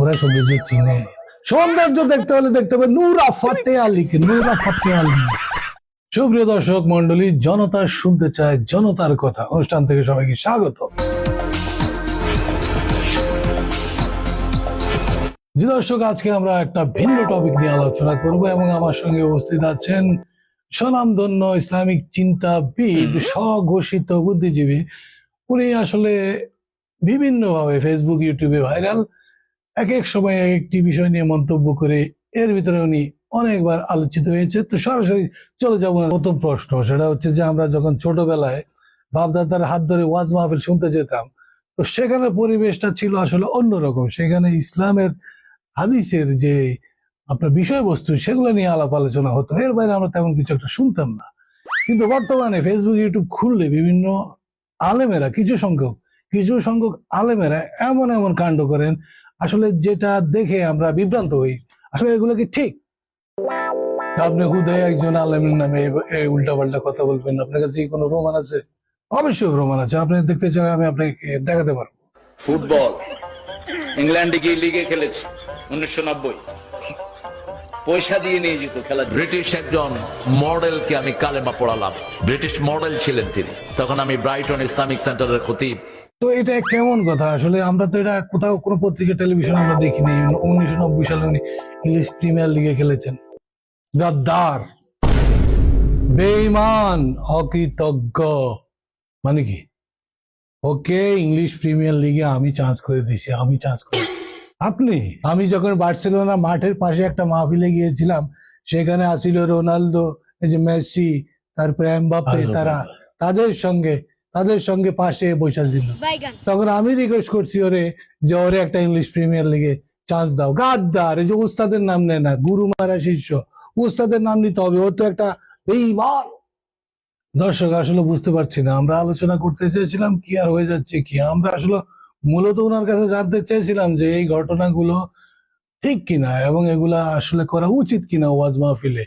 ওরা সৌন্দর্য চিনে। সৌন্দর্য দেখতে হলে দেখতে হবে নূরা ফাতে আলীকে, নূরা ফাতে আলী। সুপ্রিয় দর্শক মন্ডলী, জনতা শুনতে চায় জনতার কথা অনুষ্ঠান থেকে সবাইকে স্বাগত। জি দর্শক, আজকে আমরা একটা ভিন্ন টপিক নিয়ে আলোচনা করব এবং আমার সঙ্গে উপস্থিত আছেন স্বনামধন্য ইসলামিক চিন্তাবিদ, স্বঘোষিত বুদ্ধিজীবী। উনি আসলে বিভিন্নভাবে ফেসবুক, ইউটিউবে ভাইরাল, এক এক সময় এক একটি বিষয় নিয়ে মন্তব্য করে এর ভিতরে উনি অনেকবার আলোচিত হয়েছে। তো সরাসরি চলে যাবো প্রথম প্রশ্ন, সেটা হচ্ছে যে আমরা যখন ছোটবেলায় বাপদাদার হাত ধরে ওয়াজ মাহফিল শুনতে যেতাম, তো সেখানে পরিবেশটা ছিল আসলে অন্যরকম। সেখানে ইসলামের হাদিসের যে আপনার বিষয়বস্তু সেগুলো নিয়ে আলাপ আলোচনা হতো, এর বাইরে আমরা তেমন কিছু একটা শুনতাম না। কিন্তু বর্তমানে ফেসবুক, ইউটিউব খুললে বিভিন্ন আলেমেরা, কিছু সংখ্যক আলেমেরা এমন এমন কাণ্ড করেন আসলে যেটা দেখে আমরা বিভ্রান্ত হই। আসলে এগুলো কি ঠিক? আপনি হুদায় একজন আলেমের নামে এই উল্টাপাল্টা কথা বলবেন, আপনার কাছে কোনো প্রমাণ আছে? অবশ্যই প্রমাণ আছে। আপনি দেখতে চান, আমি আপনাকে দেখাতে পারবো। ফুটবল ইংল্যান্ডে গিয়ে লিগে খেলেছে 1990, পয়সা দিয়ে নিয়ে যেত খেলা। ব্রিটিশ একজন মডেলকে আমি কালেমা পড়ালাম, ব্রিটিশ মডেল ছিলেন তিনি, তখন আমি ব্রাইটন ইসলামিক সেন্টারের খতিব। তো এটা কেমন কথা? আসলে আমরা তো এটা কোথাও কোনো পত্রিকা, টেলিভিশন আমরা দেখিনি। 1990 সালে উনি ইংলিশ প্রিমিয়ার লিগে খেলেছেন। গাদ্দার, বেঈমান, অকৃতজ্ঞ। মানে কি? ওকে ইংলিশ প্রিমিয়ার লিগে আমি চান্স করে দিছি, আমি যখন বার্সেলোনা মাঠের পাশে একটা মাহফিলে গিয়েছিলাম, সেখানে আসিল রোনালদো, এই যে মেসি, তারপরে এমবাপ্পে, তাদের সঙ্গে পাশে বসে ছিল। তখন আমি রিকোয়েস্ট করছি ওরে একটা ইংলিশ প্রিমিয়ার লিগে চান্স দাও। গাদ্দার, এই যে উস্তাদের নাম নেয় না, গুরু মারা শিষ্য, উস্তাদের নাম নিতে হবে। ও তো একটা বেঈমান। দর্শক আসলে বুঝতে পারছি না, আমরা আলোচনা করতে চেয়েছিলাম কি আর হয়ে যাচ্ছে কি। আমরা আসলে মূলত ওনার কাছে জানতে চেয়েছিলাম যে এই ঘটনাগুলো ঠিক কিনা এবং এগুলা আসলে করা উচিত কিনা ওয়াজ মাহফিলে।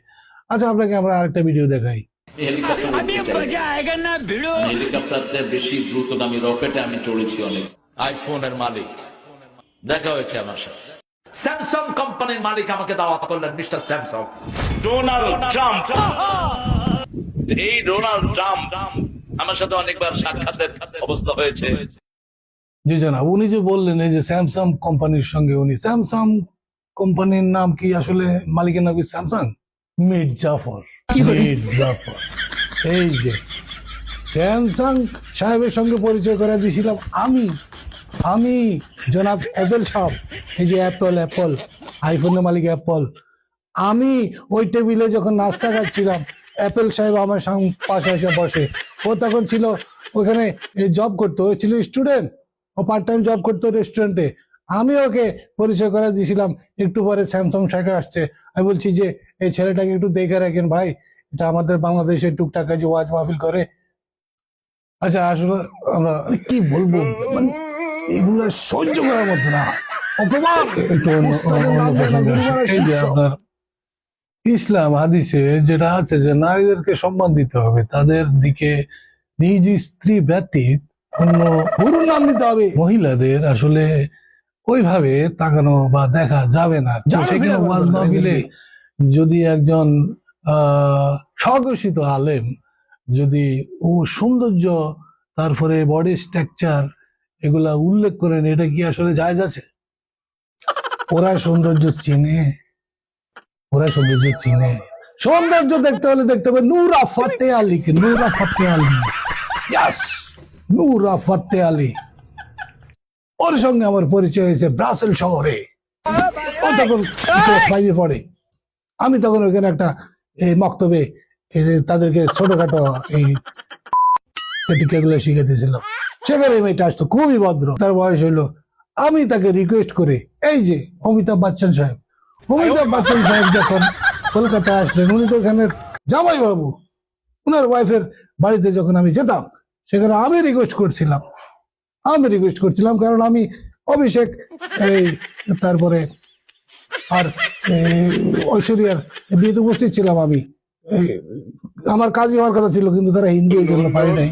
আচ্ছা, আপনাকে আমরা আরেকটা ভিডিও দেখাই। হেলিকপ্টারতে বেশি দ্রুতগামী রকেটে আমি চড়েছি অনেক। আইফোনের মালিক দেখা হয়েছে আমার সাথে, স্যামসাং কোম্পানির মালিক আমাকে দাওয়াত করলেন, মিস্টার স্যামসাং। ডোনাল্ড ট্রাম্প, এই ডোনাল্ড ট্রাম্প আমার সাথে অনেকবার সাক্ষাতের অবস্থা হয়েছে। জি জানাব, উনি যে বললেন এই যে স্যামসাং কোম্পানির সঙ্গে, উনি স্যামসাং কোম্পানির নাম কি আসলে মালিকের নাম কি স্যামসাং? মির জাফর। এই যে স্যামসাং সাহেবের সঙ্গে পরিচয় করে দিয়েছিলাম আমি জনাব অ্যাপেল সাহেব। এই যে অ্যাপল আইফোনের মালিক অ্যাপল। আমি ওই টেবিলে যখন নাস্তা খাচ্ছিলাম, অ্যাপেল সাহেব আমার পাশে এসে বসে। ও তখন ছিল ওখানে জব করতো, ও ছিল স্টুডেন্ট, ও পার্ট টাইম জব করতো রেস্টুরেন্টে। আমি ওকে পরিচয় করে দিয়েছিলাম। একটু পরে স্যামসাং শাখা আসছে, আমি বলছি যে এই ছেলেটাকে একটু দেখে রাখেন ভাই, এটা আমাদের বাংলাদেশের টুকটাক যে ওয়াজ মাহফিল করে। আচ্ছা, আসলে আমরা কি বলবো, মানে এগুলো সহ্য করার মতো না। আপনার ইসলাম হাদিসে যেটা আছে যে নারীদেরকে সম্মান দিতে হবে, তাদের দিকে নিজ স্ত্রী ব্যতীত অন্য গুরুর নাম দিতে হবে। মহিলাদের আসলে ওইভাবে তাকানো বা দেখা যাবে না। সেখানে ওয়াজ মাহফিলে যদি একজন স্বঘোষিত আলেম যদি ও সৌন্দর্য, তারপরে বডি স্ট্রাকচার এগুলা উল্লেখ করেন, এটা কি আসলে জায়েজ আছে? ওরা সৌন্দর্য চিনে। সৌন্দর্য দেখতে হলে দেখতে হবে নূরা ফাতে আলীকে, নূরা ফাতে আলী। ওর সঙ্গে আমার পরিচয় হয়েছে ব্রাসেল শহরে। ও তখন ক্লাস 5-এ পড়ে। আমি তখন ওইখানে একটা মক্তবে তাদেরকে ছোটখাটো এই টিকাগুলো শিখাতেছিলাম। সেখানে মেয়েটা আসতো, খুবই ভদ্র, তার বয়স হইলো। আমি তাকে রিকোয়েস্ট করে, এই যে অমিতাভ বচ্চন সাহেব যখন কলকাতায় আসলেন, উনি তো ওখানে জামাই বাবু, উনার ওয়াইফের বাড়িতে যখন আমি যেতাম, সেখানে আমি রিকোয়েস্ট করছিলাম, কারণ আমি অভিষেক, তারপরে আর ঐশ্বরিয়ার বিয়েতে উপস্থিত ছিলাম। আমার কাজই হওয়ার কথা ছিল, কিন্তু তারা হিন্দু এই জন্য পারি নাই।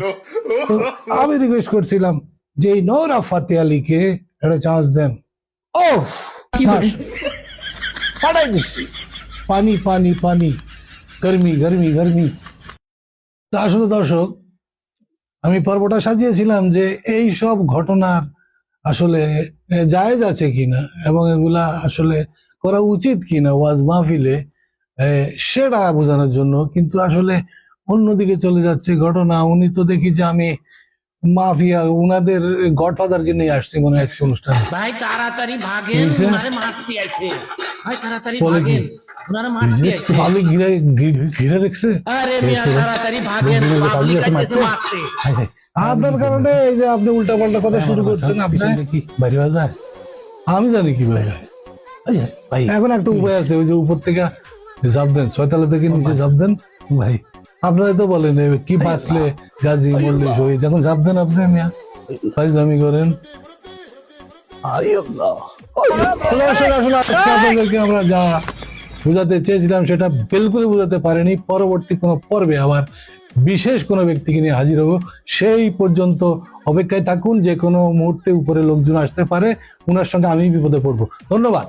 তো আমি রিকোয়েস্ট করছিলাম যে এই নূরা ফাতে আলীকে একটা চান্স দেন। পাঠাই দিচ্ছি পানি পানি পানি গরমি গরমি গরমি। তা আসলে দর্শক, আমি পর্বটা সাজিয়েছিলাম যে এই সব ঘটনার আসলে জায়েজ আছে কিনা এবং এগুলা আসলে করা উচিত কিনা ওয়াজ মাহফিলে, সেটা বোঝানোর জন্য। কিন্তু আসলে অন্যদিকে চলে যাচ্ছে ঘটনা। উনি তো দেখি যে আমি মাফিয়া উনাদের গডফাদারকে নিয়ে আসছি মনে হয় আজকে অনুষ্ঠানে। ভাই তাড়াতাড়ি ভাগেন, বুঝছেন? ওনারে মারতে আছে। ভাই তাড়াতাড়ি বলে কি? ভাগেন, ওনারে মারতে আছে। ভালো ঘিরে রেখছে। আরে মিয়া তাড়াতাড়ি ভাগেন, পাবলিক আছে মারতে। আপনার কারণে এই যে আপনি উল্টা পাল্টা কথা শুরু করছেন। আপনি কি বাইরে বাজায়? আমি জানি কি বাইরে। এখন একটা উপায় আছে, ওই যে উপর থেকে ঝাঁপ দেন, 6 তলা থেকে নিচে ঝাঁপ দেন। ভাই আপনারা তো বলেন কি বাঁচলে গাজী, মরলে শহীদ। এখন ঝাঁপ দেন আপনি, মিয়া ফাইজলামি করেন। আসলে আজকে আপনাদেরকে আমরা যা বোঝাতে চেয়েছিলাম সেটা বিলকুল বোঝাতে পারিনি। পরবর্তী কোনো পর্বে আবার বিশেষ কোনো ব্যক্তিকে নিয়ে হাজির হব। সেই পর্যন্ত অপেক্ষায় থাকুন, যে কোনো মুহূর্তে উপরে লোকজন আসতে পারে, ওনার সঙ্গে আমি বিপদে পড়বো। ধন্যবাদ।